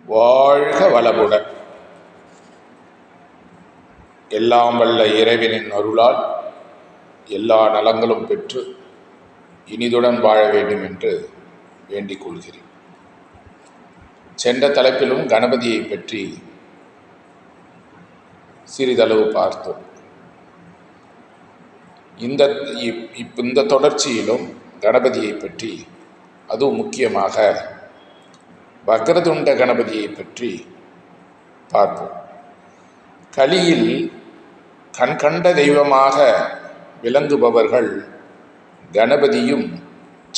வாழ்க வளமுடன். எல்லாம் வல்ல இறைவனின் அருளால் எல்லா நலங்களும் பெற்று இனிதுடன் வாழ வேண்டும் என்று வேண்டிக் கொள்கிறேன். சென்ற தலைப்பிலும் கணபதியை பற்றி சிறிதளவு பார்த்தோம். இந்த தொடர்ச்சியிலும் கணபதியை பற்றி, அதுவும் முக்கியமாக வக்ரதுண்ட கணபதியை பற்றி பார்ப்போம். கலியில் கண்கண்ட தெய்வமாக விளங்குபவர்கள் கணபதியும்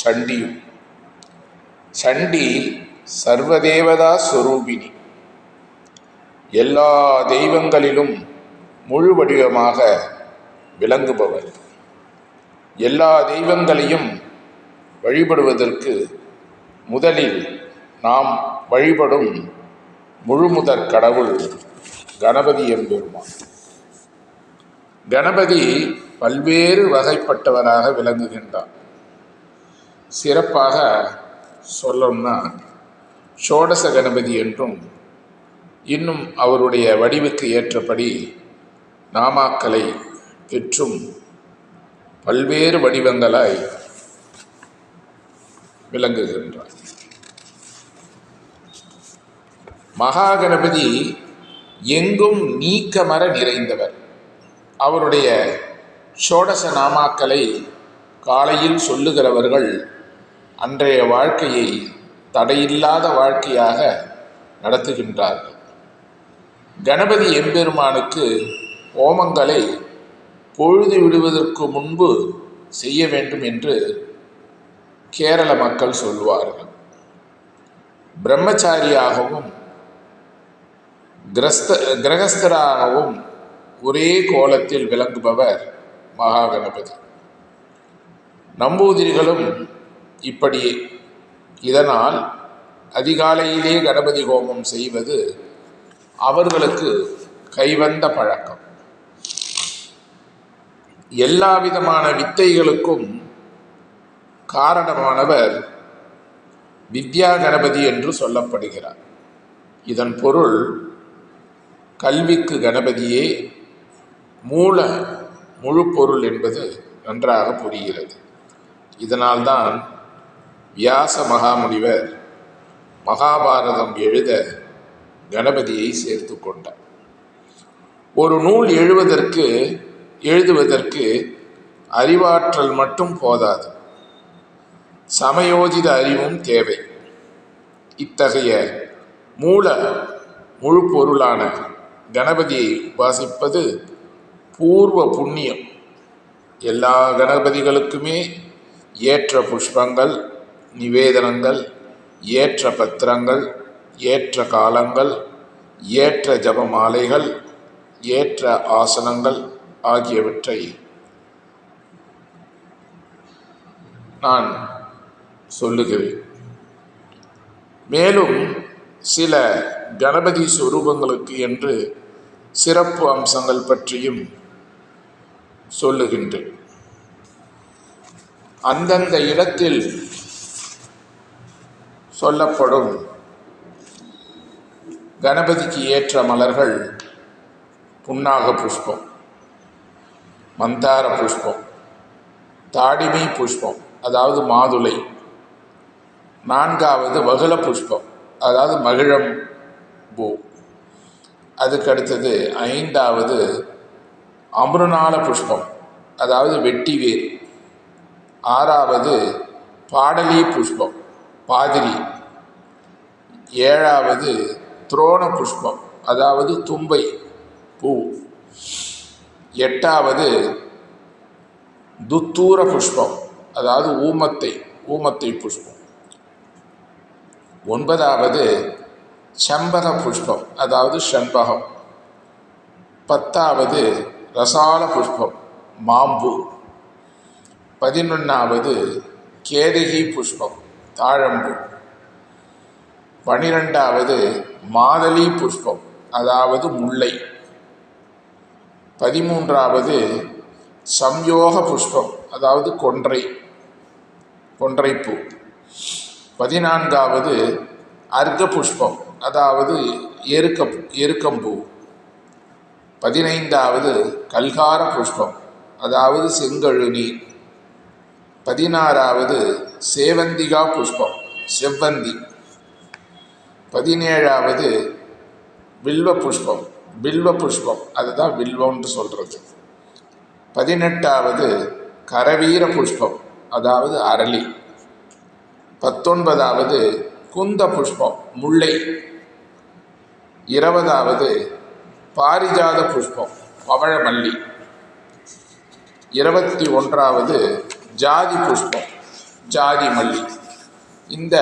சண்டியும். சண்டி சர்வதேவதா ஸ்வரூபிணி, எல்லா தெய்வங்களிலும் முழு வடிவமாக விளங்குபவர். எல்லா தெய்வங்களையும் வழிபடுவதற்கு முதலில் நாம் வழிபடும் முழுமுதற் கடவுள் கணபதி எம்பெருமான். கணபதி பல்வேறு வகைப்பட்டவராக விளங்குகின்றார். சிறப்பாக சொல்லணும்னா ஷோடச கணபதி என்றும், இன்னும் அவருடைய வடிவுக்கு ஏற்றபடி நாமாக்களை பெற்றும் பல்வேறு வடிவங்களாய் விளங்குகின்றார். மகா கணபதி எங்கும் நீக்கமர நிறைந்தவர். அவருடைய ஷோடச நாமாக்களை காலையில் சொல்லுகிறவர்கள் அன்றைய வாழ்க்கையை தடையில்லாத வாழ்க்கையாக நடத்துகின்றார்கள். கணபதி எம்பெருமானுக்கு ஹோமங்களை பொழுது விடுவதற்கு முன்பு செய்ய வேண்டும் என்று கேரள மக்கள் சொல்வார்கள். பிரம்மச்சாரியாகவும் கிரகஸ்தராகவும் ஒரே கோலத்தில் விளங்குபவர் மகா கணபதி. நம்பூதிரிகளும் இப்படி. இதனால் அதிகாலையிலே கணபதி ஹோமம் செய்வது அவர்களுக்கு கைவந்த பழக்கம். எல்லா விதமான வித்தைகளுக்கும் காரணமானவர் வித்யா கணபதி என்று சொல்லப்படுகிறார். இதன் பொருள் கல்விக்கு கணபதியே முழு பொருள் என்பது நன்றாக புரிகிறது. இதனால்தான் வியாச மகாமுனிவர் மகாபாரதம் எழுத கணபதியை சேர்த்து கொண்டார். ஒரு நூல் எழுதுவதற்கு அறிவாற்றல் மட்டும் போதாது, சமயோஜித அறிவும் தேவை. இத்தகைய முழு பொருளான கணபதியை உபாசிப்பது பூர்வ புண்ணியம். எல்லா கணபதிகளுக்குமே ஏற்ற புஷ்பங்கள், நிவேதனங்கள், ஏற்ற பத்திரங்கள், ஏற்ற காலங்கள், ஏற்ற ஜபமாலைகள், ஏற்ற ஆசனங்கள் ஆகியவற்றை நான் சொல்லுகிறேன். மேலும் சில கணபதி சொரூபங்களுக்கு என்று சிறப்பு அம்சங்கள் பற்றியும் சொல்லுகின்றேன். அந்தந்த இடத்தில் சொல்லப்படும் கணபதிக்கு ஏற்ற மலர்கள் புன்னாக புஷ்பம், மந்தார புஷ்பம், தாடிமை புஷ்பம் அதாவது மாதுளை, நான்காவது வகுல புஷ்பம் அதாவது மகிழம் பூ, அதுக்கடுத்தது ஐந்தாவது அமிர்நாள புஷ்பம் அதாவது வெட்டிவேர், ஆறாவது பாடலி புஷ்பம் பாதிரி, ஏழாவது துரோண புஷ்பம் அதாவது தும்பை பூ, எட்டாவது துத்தூர புஷ்பம் அதாவது ஊமத்தை புஷ்பம், ஒன்பதாவது சம்பக புஷ்பம் அதாவது ஷண்பகம், பத்தாவது ரசால புஷ்பம் மாம்பூ, 11வது கேதகி புஷ்பம் தாழம்பூ, 12வது மாதளி புஷ்பம் அதாவது முல்லை, 13வது சம்யோக புஷ்பம் அதாவது கொன்றைப்பூ, 14வது அர்க்க புஷ்பம் அதாவது எருக்கம்பூ. 15வது கல்கார புஷ்பம், அதாவது செங்கழுநீர். 16வது சேவந்திகா புஷ்பம், செவ்வந்தி. 17வது வில்வ புஷ்பம், அதுதான் வில்வம்னு சொல்கிறது. 18வது கரவீர புஷ்பம், அதாவது அரளி. 19வது குந்த புஷ்பம், முல்லை. 20வது பாரிஜாத புஷ்பம், பவழமல்லி. 21வது ஜாதி புஷ்பம், ஜாதி மல்லி. இந்த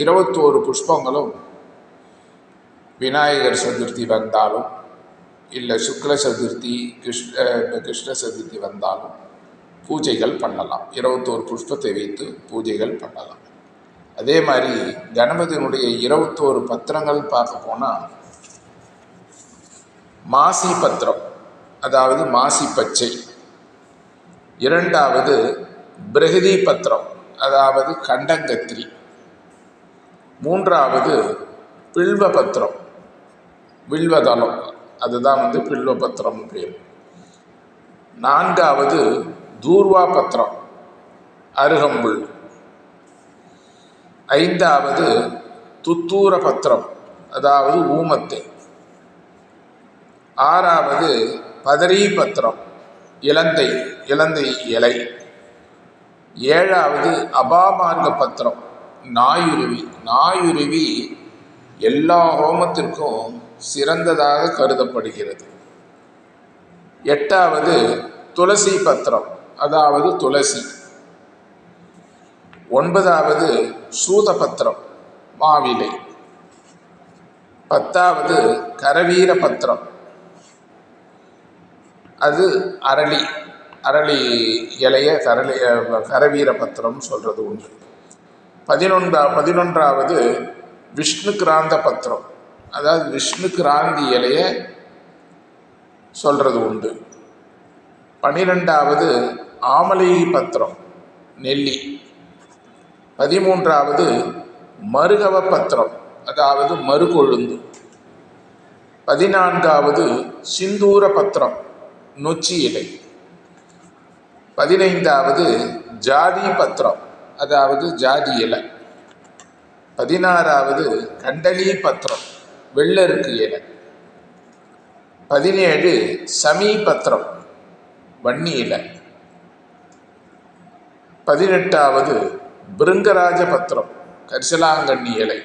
21 புஷ்பங்களும் விநாயகர் சதுர்த்தி வந்தாலும் இல்லை சுக்ல சதுர்த்தி கிருஷ்ண சதுர்த்தி வந்தாலும் பூஜைகள் பண்ணலாம். 21 புஷ்பத்தை வைத்து பூஜைகள் பண்ணலாம். அதே மாதிரி கணபதியினுடைய 21 பத்திரங்கள் பார்க்க போனால் மாசி பத்திரம், அதாவது மாசி பச்சை. 2வது பிரகதி பத்திரம், அதாவது கண்டங்கத்திரி. 3வது பில்வ பத்திரம், வில்வதளம், அதுதான் பில்வ பத்திரம் பேர். 4வது தூர்வா பத்திரம், அருகம்புல். 5வது துத்தூர பத்திரம், அதாவது ஊமத்தை. 6வது பதரி பத்திரம், இலந்தை இலை. 7வது அபாமார்க பத்திரம், நாயுருவி எல்லா ஹோமத்திற்கும் சிறந்ததாக கருதப்படுகிறது. 8வது துளசி பத்திரம், அதாவது துளசி. 9வது சூத பத்திரம், மாவிலை. 10வது கரவீர பத்திரம், அது அரளி இலைய கரவீர பத்திரம் சொல்கிறது உண்டு. 11வது விஷ்ணு கிராந்த பத்திரம், அதாவது விஷ்ணு கிராந்தி இலைய சொல்கிறது உண்டு. 12வது ஆமலை பத்திரம், நெல்லி. 13வது மருகவ பத்திரம், அதாவது மறுகொழுந்து. 14வது சிந்தூர பத்திரம், நொச்சி இலை. 15வது ஜாதி பத்திரம், அதாவது ஜாதி இலை. 16வது கண்டலி பத்திரம், வெள்ளருக்கு இலை. 17 சமீ பத்திரம், வன்னி இலை. 18வது பிருங்கராஜ பத்திரம், கரிசலாங்கண்ணி இலை.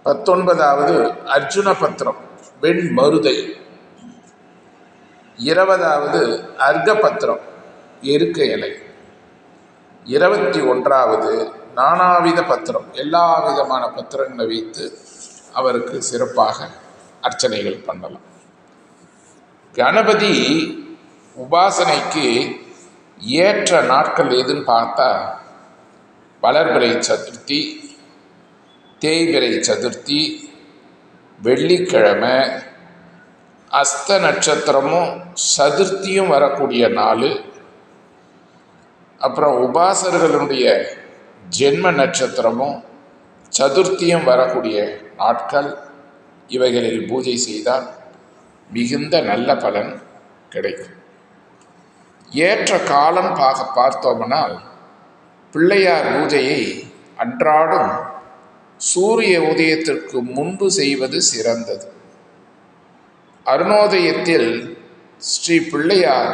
19வது அர்ஜுன பத்திரம், வெண் மருதை. 20வது அர்க்க பத்திரம், எருக்க இலை. 21வது நானாவித பத்திரம், எல்லா விதமான பத்திரங்களை வைத்து அவருக்கு சிறப்பாக அர்ச்சனைகள் பண்ணலாம். கணபதி உபாசனைக்கு ஏற்ற நாட்கள் எதுன்னு பார்த்தா வளர்பிறை சதுர்த்தி, தேய்பிறை சதுர்த்தி, வெள்ளிக்கிழமை, அஸ்த நட்சத்திரமும் சதுர்த்தியும் வரக்கூடிய நாள், அப்புறம் உபாசகர்களுடைய ஜென்ம நட்சத்திரமும் சதுர்த்தியும் வரக்கூடிய நாட்கள். இவைகளில் பூஜை செய்தால் மிகுந்த நல்ல பலன் கிடைக்கும். ஏற்ற காலம் பார்த்தோம்னால் பிள்ளையார் பூஜையை அன்றாடம் சூரிய உதயத்திற்கு முன்பு செய்வது சிறந்தது. அருணோதயத்தில் ஸ்ரீ பிள்ளையார்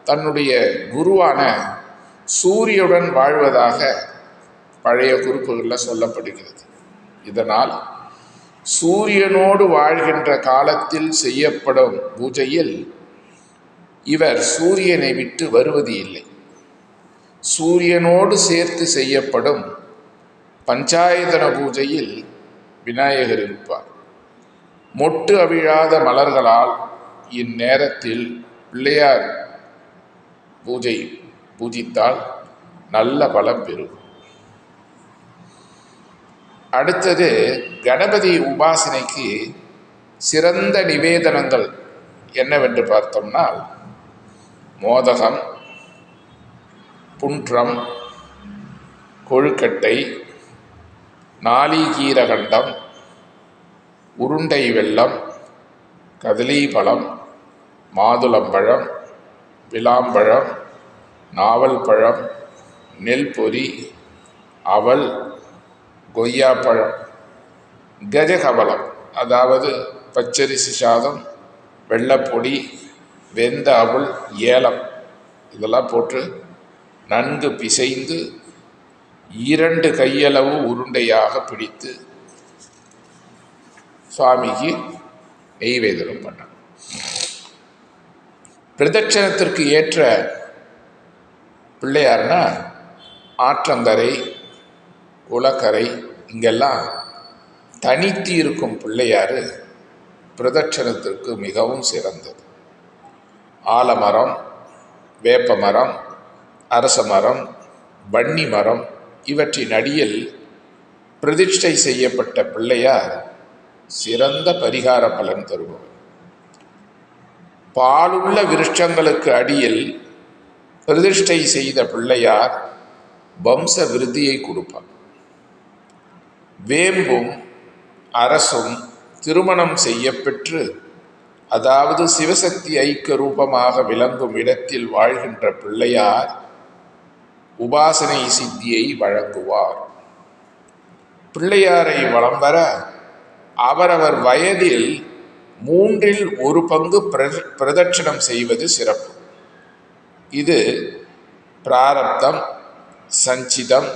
தன்னுடைய குருவான சூரியனுடன் வாழ்வதாக பழைய குறிப்புகளில் சொல்லப்படுகிறது. இதனால் சூரியனோடு வாழ்கின்ற காலத்தில் செய்யப்படும் பூஜையில் இவர் சூரியனை விட்டு வருவது இல்லை. சூரியனோடு சேர்த்து செய்யப்படும் பஞ்சாயதன பூஜையில் விநாயகர் இருப்பார். மொட்டு அவிழாத மலர்களால் இந்நேரத்தில் பிள்ளையார் பூஜித்தால் நல்ல பலம் பெறும். அடுத்தது கணபதி உபாசனைக்கு சிறந்த நிவேதனங்கள் என்னவென்று பார்த்தோம்னால் மோதகம், புன்றம், கொழுக்கட்டை, நாளிகீரகண்டம், உருண்டை வெல்லம், கதலி பழம், மாதுளம்பழம், விளாம்பழம், நாவல் பழம், நெல் பொரி, அவல், கொய்யாப்பழம், கஜகவலம் அதாவது பச்சரிசி சாதம், வெள்ளப்பொடி, வெந்த அவல், ஏலம் இதெல்லாம் போட்டு நன்கு பிசைந்து 2 கையளவு உருண்டையாக பிடித்து சுவாமிக்கு நெய்வேதனம் பண்ணணும். பிரதட்சணத்திற்கு ஏற்ற பிள்ளையார்னா ஆற்றங்கரை, குளக்கரை இங்கெல்லாம் தனித்து இருக்கும் பிள்ளையார் பிரதட்சணத்திற்கு மிகவும் சிறந்தது. ஆலமரம், வேப்ப மரம், அரச மரம், வன்னி மரம் இவற்றின் அடியில் பிரதிஷ்டை செய்யப்பட்ட பிள்ளையார் சிறந்த பரிகார பலன் தருபவர். பாலுள்ள விருட்சங்களுக்கு அடியில் பிரதிஷ்டை செய்த பிள்ளையார் வம்ச விருத்தியை கொடுப்பார். வேம்பும் அரசும் திருமணம் செய்யப்பெற்று, அதாவது சிவசக்தி ஐக்கிய ரூபமாக விளங்கும் இடத்தில் வாழ்கின்ற பிள்ளையார் உபாசனை சித்தியை வழங்குவார். பிள்ளையாரை வலம் வர அவரவர் வயதில் 1/3 பங்கு பிரதட்சணம் செய்வது சிறப்பு. இது பிராரப்தம், சஞ்சிதம்,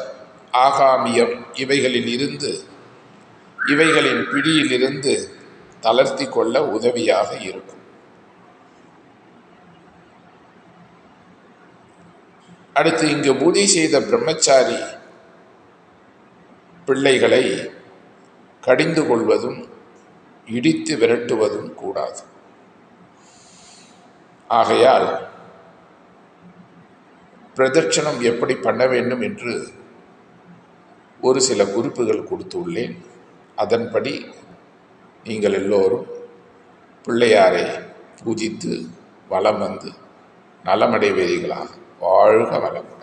ஆகாமியம் இவைகளின் பிடியிலிருந்து தளர்த்தி கொள்ள உதவியாக இருக்கும். அடுத்து இங்கு பூஜை செய்த பிரம்மச்சாரி பிள்ளைகளை கடிந்து கொள்வதும் இடித்து விரட்டுவதும் கூடாது. ஆகையால் பிரதட்சணம் எப்படி பண்ண வேண்டும் என்று ஒரு சில குறிப்புகள் கொடுத்துள்ளேன். அதன்படி நீங்கள் எல்லோரும் பிள்ளையாரை பூஜித்து வலம் வந்து நலமடைவீர்களாக. வாழ்க வளமுடன்.